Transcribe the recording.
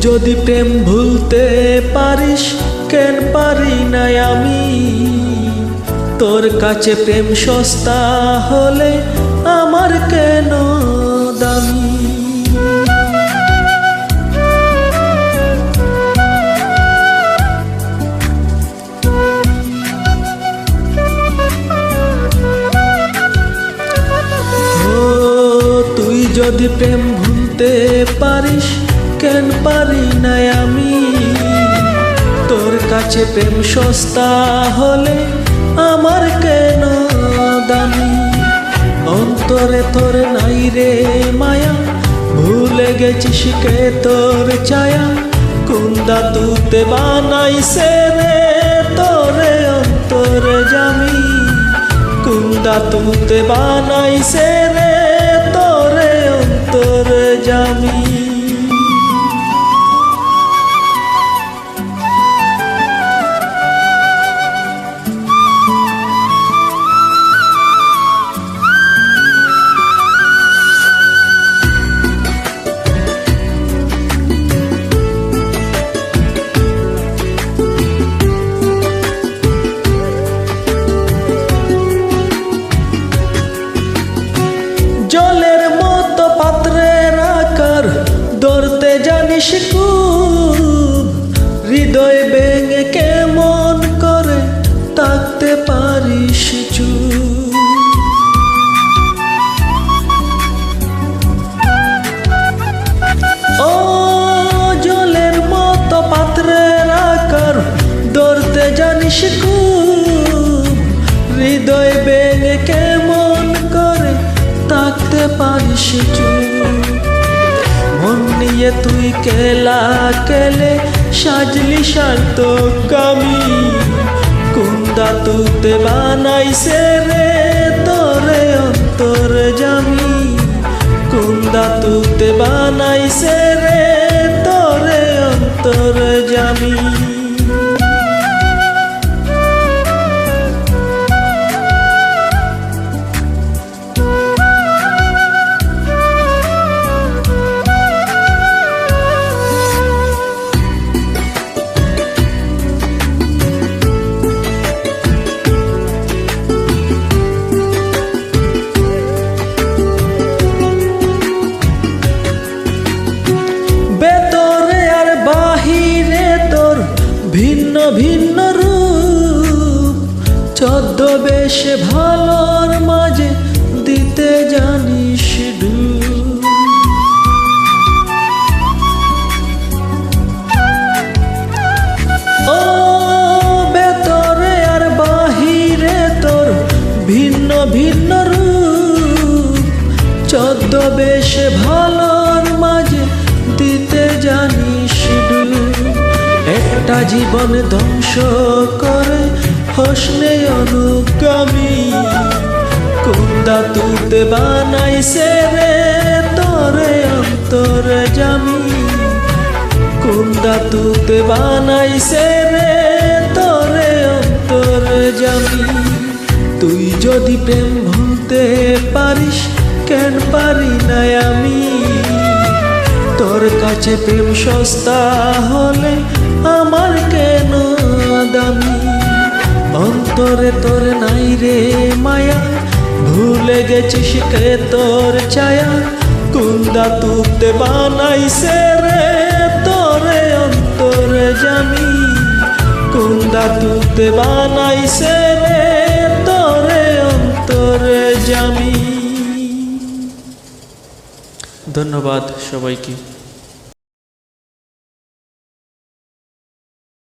যদি প্রেম ভুলতে পারিস কেন পারি না আমি, তোর কাছে প্রেম সস্তা হলে আমার কেন দামি। তুই যদি প্রেম ভুলতে পারিস কেন পারি না আমি, তোর কাছে প্রেম সস্তা হলে আমার কেন দামি। অন্তরে তোর নাই রে মায়া, ভুলে গেছিস কে তোর ছায়া, কুন্দা তুতে বানাইছে রে তোরে অন্তরে জামি, কুন্দা তুতে বানাইছে রে তোরে অন্তরে জামি। জলের মতো পাত্রের আকার ধরতে জানিস খুব, হৃদয় ভেঙে কেমন করে থাকতে পারিস চুপ। ও জলের মতো পাত্রের আকার ধরতে জানিস খুব, হৃদয় ভেঙে কেমন করে থাকতে পারিস চুপ। মন নিয়ে তুই কেলা কেলে সাজলি শান্ত কামি, কুন্দা তুতে বানাইছে রে তোরে অন্তর জামি, কুন্দা তুতে বানাইছে রে তোরে অন্তর জামি। ভিন্ন ভিন্ন রূপ ছদ্মবেশে ভালোর মাঝে দিতে জানিস ডুব। ও ভেতরে আর বাহিরে তোর ভিন্ন ভিন্ন রূপ ছদ্মবেশে ভালোর মাঝে দিতে জানিস ডুব। একটা জীবন ধ্বংস করে হোসনে অনুগামী, কুন্দা তুতে বানাইছে রে তোরে অন্তরে জামি, কুন্দা তুতে বানাইছে রে তোরে অন্তরে জামি। তুই যদি প্রেম ভুলতে পারিস কেন পারি না আমি, তোর কাছে প্রেম সস্তা হলে আমার কেন দামি। অন্তরে তোর নাই রে মায়া, ভুলে গেছিস কে তোর ছায়া, কুন্দা তুতে বানাইছে রে তোরে অন্তরে জামি, কুন্দা তুতে বানাইছে রে তোরে অন্তরে জামি। ধন্যবাদ সবাইকে।